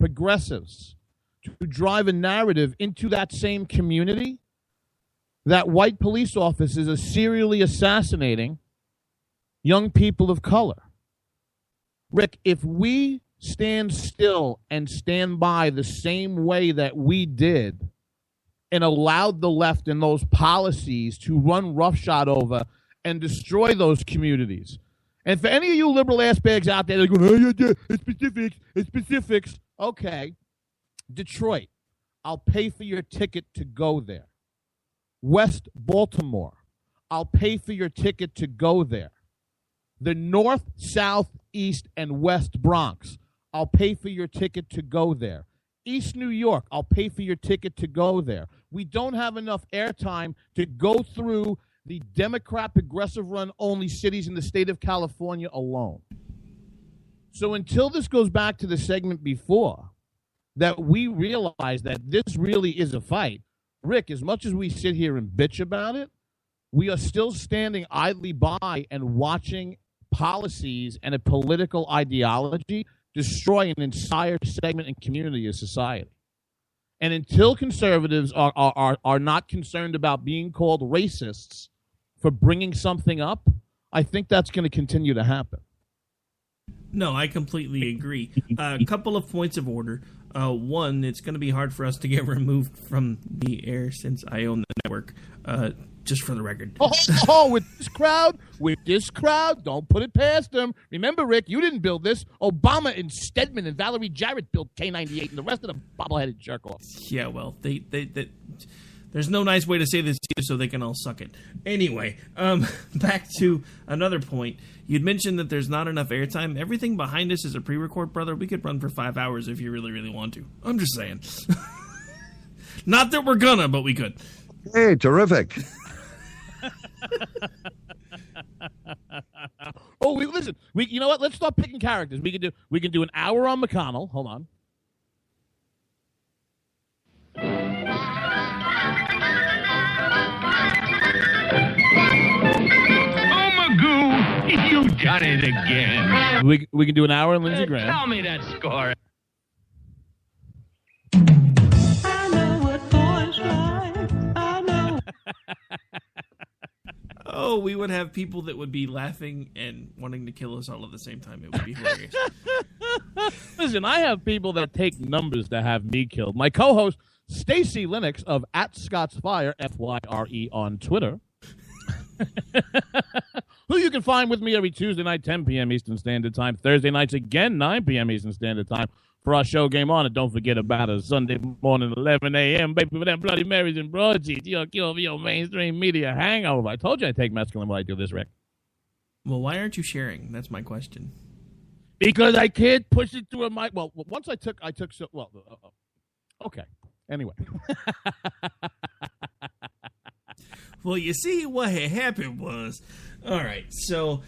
progressives, to drive a narrative into that same community that white police officers are serially assassinating young people of color. Rick, if we stand still and stand by the same way that we did and allowed the left and those policies to run roughshod over and destroy those communities. And for any of you liberal ass bags out there, they're going, oh, yeah, it's specifics. Okay. Detroit, I'll pay for your ticket to go there. West Baltimore, I'll pay for your ticket to go there. The North, South, East, and West Bronx, I'll pay for your ticket to go there. East New York, I'll pay for your ticket to go there. We don't have enough airtime to go through the Democrat progressive run only cities in the state of California alone. So until this goes back to the segment before, that we realize that this really is a fight, Rick, as much as we sit here and bitch about it, we are still standing idly by and watching policies and a political ideology destroy an entire segment and community of society. And until conservatives are not concerned about being called racists for bringing something up, I think that's going to continue to happen. No, I completely agree. A couple of points of order. One, it's going to be hard for us to get removed from the air since I own the network, just for the record. With this crowd, don't put it past them. Remember, Rick, you didn't build this. Obama and Stedman and Valerie Jarrett built K98 and the rest of the bobbleheaded jerk-offs. Yeah, well, they there's no nice way to say this either, so they can all suck it. Anyway, back to another point. You'd mentioned that there's not enough airtime. Everything behind us is a pre-record, brother. We could run for 5 hours if you really, really want to. I'm just saying. Not that we're gonna, but we could. Hey, terrific. Listen. You know what? Let's start picking characters. We can do an hour on McConnell. Hold on. You done it again. We can do an hour on Lindsey Graham. Tell me that score. I know what boys like. I know. Oh, we would have people that would be laughing and wanting to kill us all at the same time. It would be hilarious. Listen, I have people that take numbers to have me killed. My co-host, Stacy Lennox of @ScottsFire, FYRE on Twitter. Who you can find with me every Tuesday night, 10 p.m. Eastern Standard Time. Thursday nights again, 9 p.m. Eastern Standard Time for our show Game On. And don't forget about us Sunday morning, 11 a.m. Baby, for them Bloody Marys and broadsheets. You'll kill your mainstream media hangover. I told you I take mescaline when I do this, Rick. Well, why aren't you sharing? That's my question. Because I can't push it through a mic. Well, once I took so. Well, okay. Anyway. Well, you see, what had happened was, all right, so,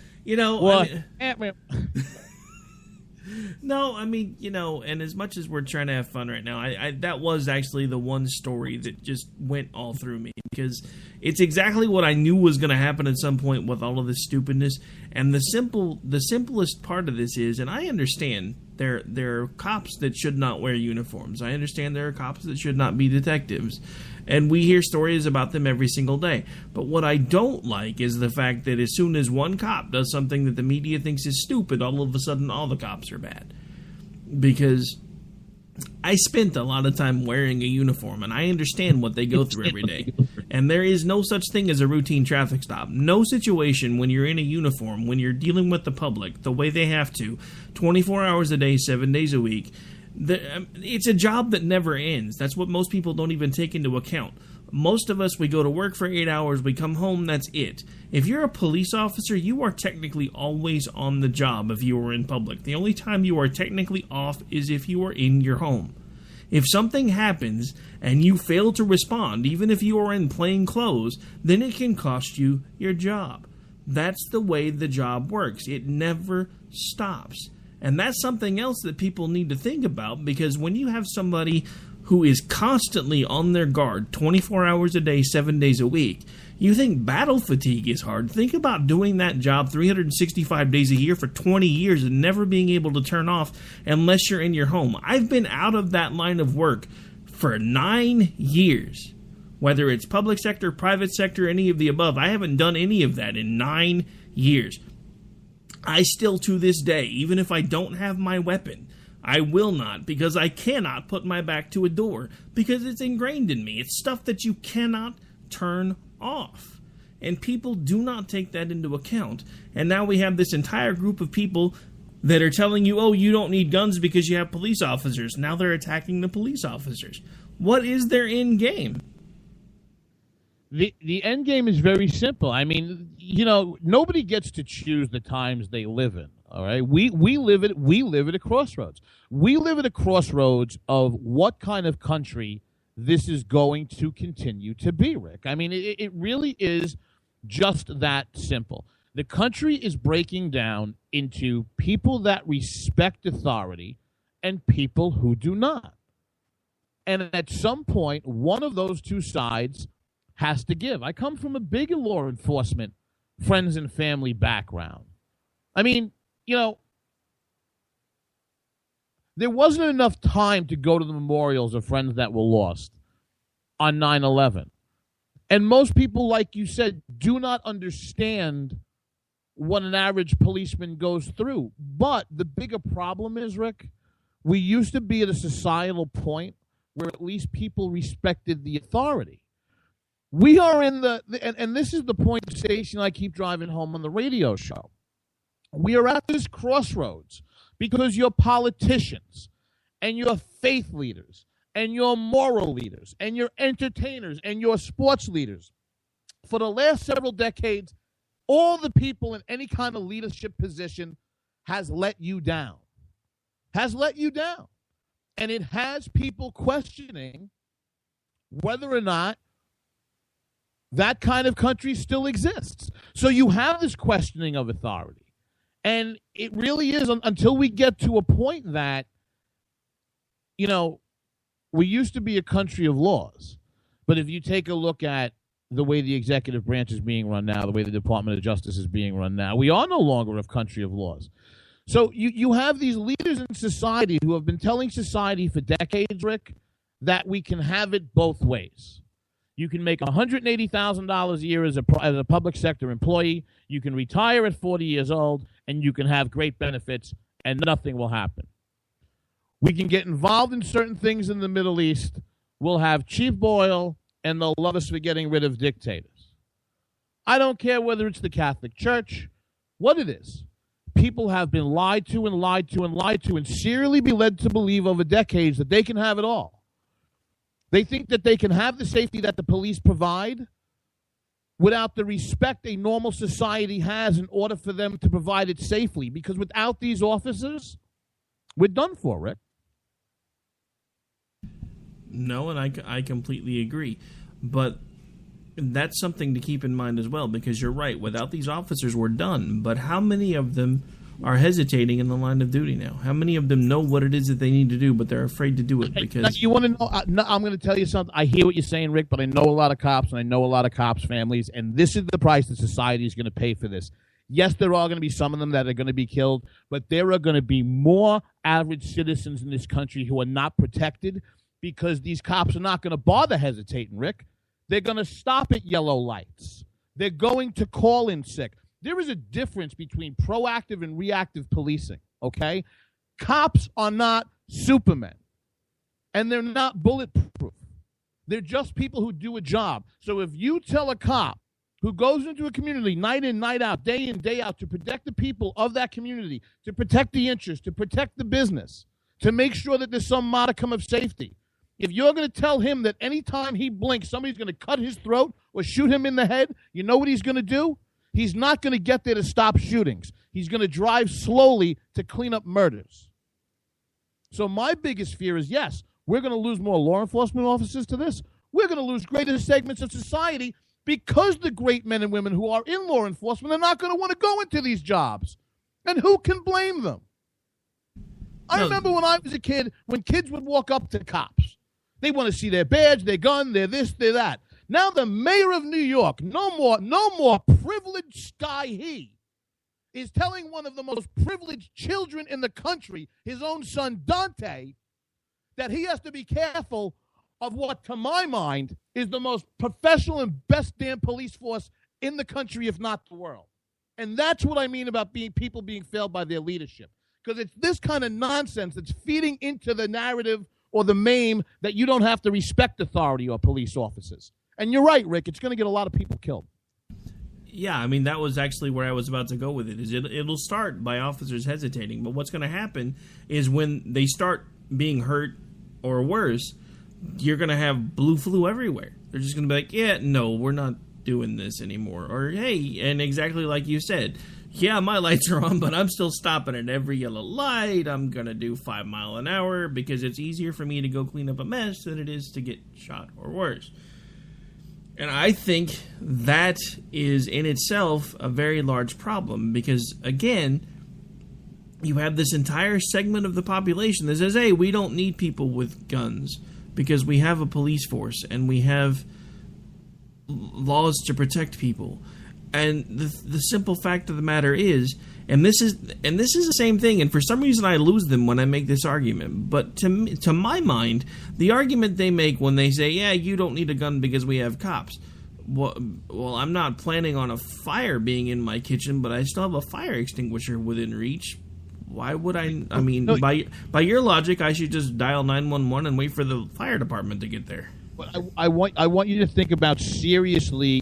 no, I mean, and as much as we're trying to have fun right now, I that was actually the one story that just went all through me, because it's exactly what I knew was going to happen at some point with all of this stupidness. And the simplest part of this is, and I understand there are cops that should not wear uniforms. I understand there are cops that should not be detectives. And we hear stories about them every single day. But what I don't like is the fact that as soon as one cop does something that the media thinks is stupid, all of a sudden all the cops are bad. Because I spent a lot of time wearing a uniform, and I understand what they go through every day. And there is no such thing as a routine traffic stop. No situation when you're in a uniform, when you're dealing with the public the way they have to, 24 hours a day, 7 days a week, it's a job that never ends. That's what most people don't even take into account. Most of us, we go to work for 8 hours, we come home, that's it. If you're a police officer, you are technically always on the job if you are in public. The only time you are technically off is if you are in your home. If something happens and you fail to respond, even if you are in plain clothes, then it can cost you your job. That's the way the job works. It never stops. And that's something else that people need to think about, because when you have somebody who is constantly on their guard 24 hours a day, 7 days a week, you think battle fatigue is hard. Think about doing that job 365 days a year for 20 years and never being able to turn off unless you're in your home. I've been out of that line of work for 9 years. Whether it's public sector, private sector, any of the above, I haven't done any of that in 9 years. I still, to this day, even if I don't have my weapon, I will not, because I cannot put my back to a door, because it's ingrained in me. It's stuff that you cannot turn off. And people do not take that into account. And now we have this entire group of people that are telling you, oh, you don't need guns because you have police officers. Now they're attacking the police officers. What is their end game? The end game is very simple. I mean, nobody gets to choose the times they live in. All right, we live at a crossroads. We live at a crossroads of what kind of country this is going to continue to be, Rick. I mean, it really is just that simple. The country is breaking down into people that respect authority and people who do not. And at some point, one of those two sides has to give. I come from a big law enforcement, friends and family background. I mean, there wasn't enough time to go to the memorials of friends that were lost on 9/11. And most people, like you said, do not understand what an average policeman goes through. But the bigger problem is, Rick, we used to be at a societal point where at least people respected the authority. We are in and this is the point station I keep driving home on the radio show. We are at this crossroads because your politicians and your faith leaders and your moral leaders and your entertainers and your sports leaders, for the last several decades, all the people in any kind of leadership position has let you down. Has let you down. And it has people questioning whether or not that kind of country still exists. So you have this questioning of authority. And it really is until we get to a point that, we used to be a country of laws. But if you take a look at the way the executive branch is being run now, the way the Department of Justice is being run now, we are no longer a country of laws. So you have these leaders in society who have been telling society for decades, Rick, that we can have it both ways. You can make $180,000 a year as a public sector employee. You can retire at 40 years old, and you can have great benefits, and nothing will happen. We can get involved in certain things in the Middle East. We'll have cheap oil, and they'll love us for getting rid of dictators. I don't care whether it's the Catholic Church, what it is. People have been lied to and lied to and lied to and serially be led to believe over decades that they can have it all. They think that they can have the safety that the police provide without the respect a normal society has in order for them to provide it safely. Because without these officers, we're done for, Rick. No, and I completely agree. But that's something to keep in mind as well, because you're right. Without these officers, we're done. But how many of them are hesitating in the line of duty now? How many of them know what it is that they need to do, but they're afraid to do it? Because you want to know? I'm going to tell you something. I hear what you're saying, Rick, but I know a lot of cops, and I know a lot of cops' families, and this is the price that society is going to pay for this. Yes, there are going to be some of them that are going to be killed, but there are going to be more average citizens in this country who are not protected because these cops are not going to bother hesitating, Rick. They're going to stop at yellow lights. They're going to call in sick. There is a difference between proactive and reactive policing, okay? Cops are not Supermen, and they're not bulletproof. They're just people who do a job. So if you tell a cop who goes into a community night in, night out, day in, day out, to protect the people of that community, to protect the interest, to protect the business, to make sure that there's some modicum of safety, if you're going to tell him that anytime he blinks, somebody's going to cut his throat or shoot him in the head, you know what he's going to do? He's not going to get there to stop shootings. He's going to drive slowly to clean up murders. So my biggest fear is, yes, we're going to lose more law enforcement officers to this. We're going to lose greater segments of society because the great men and women who are in law enforcement are not going to want to go into these jobs. And who can blame them? I remember when I was a kid, when kids would walk up to cops. They want to see their badge, their gun, their this, their that. Now the mayor of New York, no more privileged guy he, is telling one of the most privileged children in the country, his own son Dante, that he has to be careful of what, to my mind, is the most professional and best damn police force in the country, if not the world. And that's what I mean about people being failed by their leadership. Because it's this kind of nonsense that's feeding into the narrative or the meme that you don't have to respect authority or police officers. And you're right, Rick, it's going to get a lot of people killed. Yeah, I mean, that was actually where I was about to go with it. It'll start by officers hesitating, but what's going to happen is when they start being hurt or worse, you're going to have blue flu everywhere. They're just going to be like, yeah, no, we're not doing this anymore. Or, hey, and exactly like you said, yeah, my lights are on, but I'm still stopping at every yellow light. I'm going to do 5 miles an hour because it's easier for me to go clean up a mess than it is to get shot or worse. And I think that is in itself a very large problem because, again, you have this entire segment of the population that says, hey, we don't need people with guns because we have a police force and we have laws to protect people. And the simple fact of the matter is, and this is the same thing, and for some reason I lose them when I make this argument, but to my mind, the argument they make when they say, yeah, you don't need a gun because we have cops. Well, I'm not planning on a fire being in my kitchen, but I still have a fire extinguisher within reach. Why would I? I mean, by your logic, I should just dial 911 and wait for the fire department to get there. I want you to think about seriously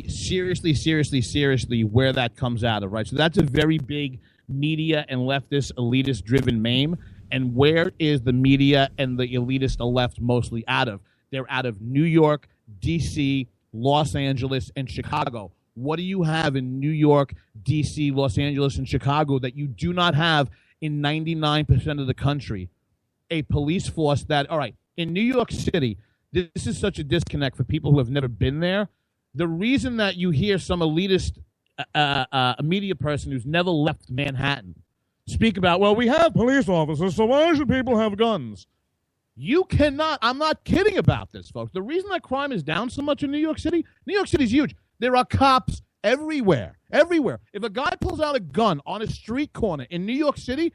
where that comes out of, right? So that's a very big media and leftist, elitist-driven meme. And where is the media and the elitist left mostly out of? They're out of New York, D.C., Los Angeles, and Chicago. What do you have in New York, D.C., Los Angeles, and Chicago that you do not have in 99% of the country? A police force that, all right, in New York City, this is such a disconnect for people who have never been there. The reason that you hear some elitist media person who's never left Manhattan speak about, well, we have police officers, so why should people have guns? You cannot. I'm not kidding about this, folks. The reason that crime is down so much in New York City is huge. There are cops everywhere. If a guy pulls out a gun on a street corner in New York City,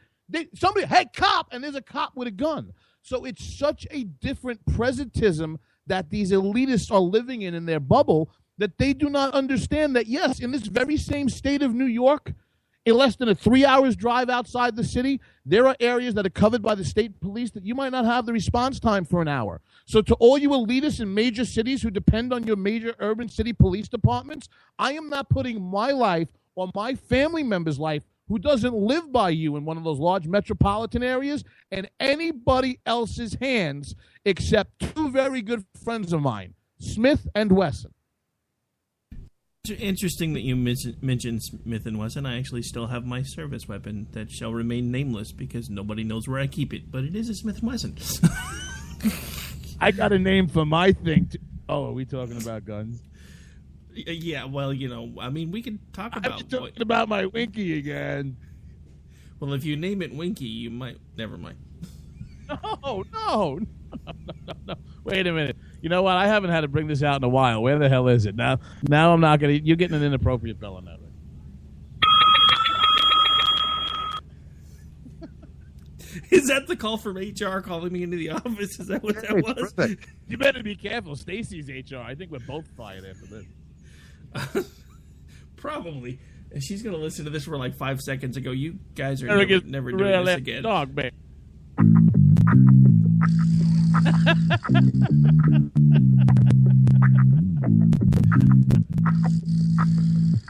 somebody, hey, cop, and there's a cop with a gun. So it's such a different presentism that these elitists are living in their bubble that they do not understand that, yes, in this very same state of New York, in less than a 3 hours drive outside the city, there are areas that are covered by the state police that you might not have the response time for an hour. So to all you elitists in major cities who depend on your major urban city police departments, I am not putting my life or my family member's life who doesn't live by you in one of those large metropolitan areas and anybody else's hands except two very good friends of mine, Smith and Wesson. Interesting that you mentioned Smith & Wesson. I actually still have my service weapon that shall remain nameless because nobody knows where I keep it, but it is a Smith & Wesson. I got a name for my thing. Oh, are we talking about guns? Yeah, well, I mean, we can talk about... I'm talking about my Winky again. Well, if you name it Winky, you might... Never mind. No. Wait a minute. You know what? I haven't had to bring this out in a while. Where the hell is it? Now I'm not going to... You're getting an inappropriate fellow now, right? Is that the call from HR calling me into the office? Is that what that was? Perfect. You better be careful. Stacy's HR. I think we're both fired after this. Probably. And she's going to listen to this for like 5 seconds and go, you guys are never doing this again. Dog, man.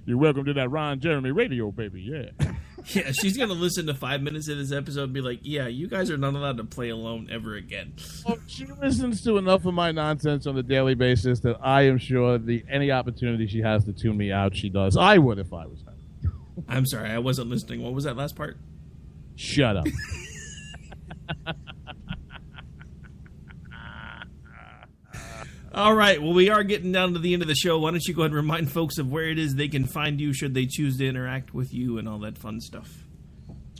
You're welcome to that Ron Jeremy radio, baby. Yeah. Yeah, she's going to listen to 5 minutes of this episode and be like, yeah, you guys are not allowed to play alone ever again. Well, she listens to enough of my nonsense on a daily basis that I am sure any opportunity she has to tune me out, she does. I would if I was her. I'm sorry, I wasn't listening. What was that last part? Shut up. All right, well, we are getting down to the end of the show. Why don't you go ahead and remind folks of where it is they can find you should they choose to interact with you and all that fun stuff.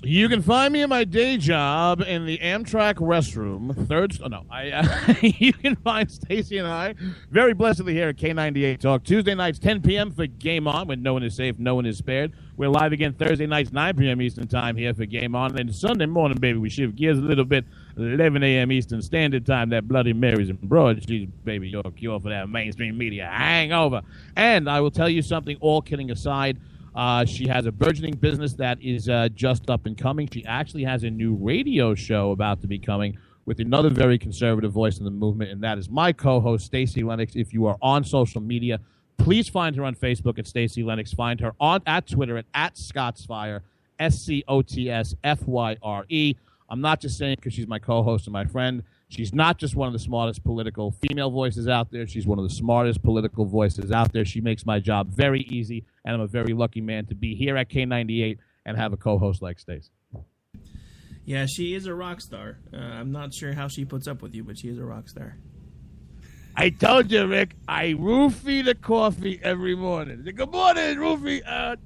You can find me in my day job in the Amtrak restroom. You can find Stacy and I very blessedly here at K98 Talk. Tuesday nights, 10 p.m. for Game On, when no one is safe, no one is spared. We're live again Thursday nights, 9 p.m. Eastern Time here for Game On. And Sunday morning, baby, we shift gears a little bit, 11 a.m. Eastern Standard Time. That Bloody Marys and Broadsheets, baby, your cure for that mainstream media hangover. And I will tell you something, all kidding aside, she has a burgeoning business that is just up and coming. She actually has a new radio show about to be coming with another very conservative voice in the movement, and that is my co-host, Stacey Lennox. If you are on social media, please find her on Facebook at Stacey Lennox. Find her at Twitter at Scottsfire, SCOTSFYRE. I'm not just saying because she's my co-host and my friend. She's not just one of the smartest political female voices out there. She's one of the smartest political voices out there. She makes my job very easy, and I'm a very lucky man to be here at K98 and have a co-host like Stacey. Yeah, she is a rock star. I'm not sure how she puts up with you, but she is a rock star. I told you, Rick, I roofie the coffee every morning. Good morning, roofie.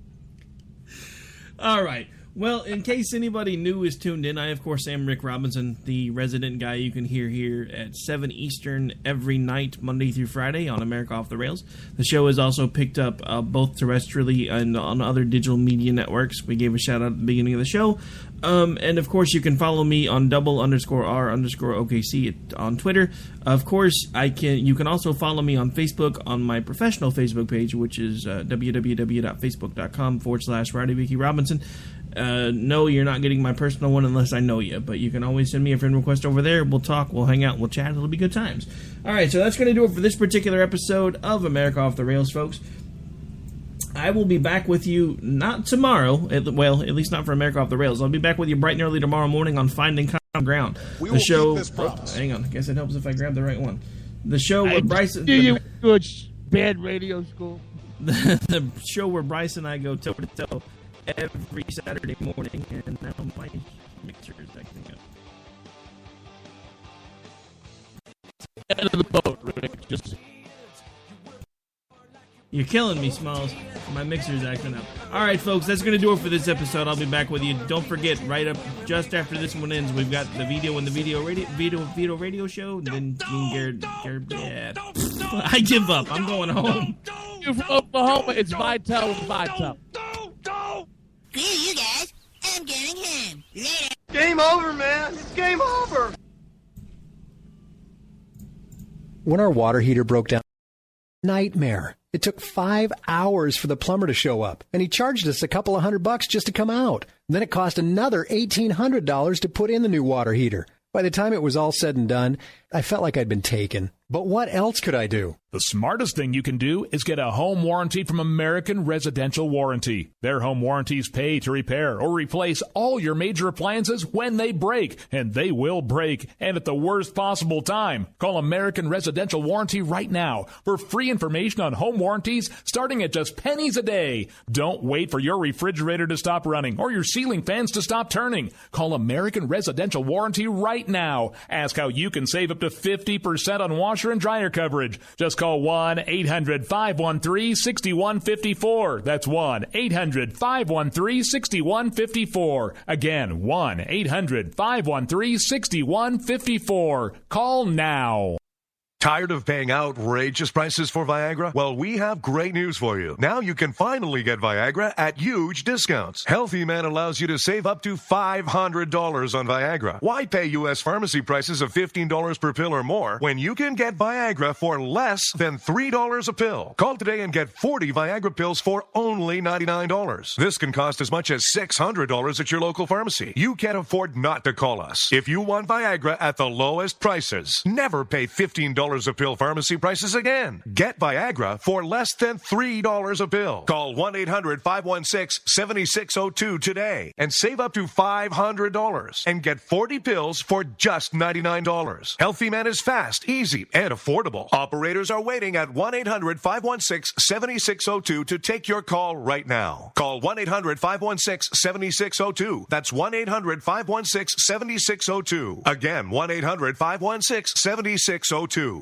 All right. Well, in case anybody new is tuned in, I, of course, am Rick Robinson, the resident guy you can hear here at 7 Eastern every night, Monday through Friday on America Off the Rails. The show is also picked up both terrestrially and on other digital media networks. We gave a shout-out at the beginning of the show. And, of course, you can follow me on _R_OKC on Twitter. Of course, you can also follow me on Facebook on my professional Facebook page, which is www.facebook.com/RowdyWikiRobinson. No, you're not getting my personal one unless I know you, but you can always send me a friend request over there. We'll talk, we'll hang out, we'll chat. It'll be good times. All right, so that's going to do it for this particular episode of America Off the Rails, folks. I will be back with you not tomorrow, at least not for America Off the Rails. I'll be back with you bright and early tomorrow morning on Finding Common Ground. We will keep this promise. Hang on, I guess it helps if I grab the right one. The show where Bryson... Good bad radio school. The show where Bryce and I go toe-to-toe every Saturday morning, and now my mixer is acting up. End of the boat, Rick. Just... You're killing me, Smalls. My mixer's acting up. All right, folks, that's going to do it for this episode. I'll be back with you. Don't forget, right up just after this one ends, we've got the video and the video radio show. And then Garrett, yeah. I give up. I'm going home. You're from Oklahoma. It's Vital with Vital. Screw you guys. I'm going home. Later. Game over, man. It's game over. When our water heater broke down, nightmare. It took 5 hours for the plumber to show up, and he charged us a couple of $100 just to come out. Then it cost another $1,800 to put in the new water heater. By the time it was all said and done, I felt like I'd been taken. But what else could I do? The smartest thing you can do is get a home warranty from American Residential Warranty. Their home warranties pay to repair or replace all your major appliances when they break, and they will break, and at the worst possible time. Call American Residential Warranty right now for free information on home warranties starting at just pennies a day. Don't wait for your refrigerator to stop running or your ceiling fans to stop turning. Call American Residential Warranty right now. Ask how you can save up to 50% on washer and dryer coverage. Just call 1-800-513-6154. That's 1-800-513-6154. Again, 1-800-513-6154. Call now. Tired of paying outrageous prices for Viagra? Well, we have great news for you. Now you can finally get Viagra at huge discounts. Healthy Man allows you to save up to $500 on Viagra. Why pay U.S. pharmacy prices of $15 per pill or more when you can get Viagra for less than $3 a pill? Call today and get 40 Viagra pills for only $99. This can cost as much as $600 at your local pharmacy. You can't afford not to call us. If you want Viagra at the lowest prices, never pay $15 a pill pharmacy prices again. Get Viagra for less than $3 a pill. Call 1-800-516-7602 today and save up to $500 and get 40 pills for just $99. Healthy Man is fast, easy, and affordable. Operators are waiting at 1-800-516-7602 to take your call right now. Call 1-800-516-7602. That's 1-800-516-7602. Again, 1-800-516-7602.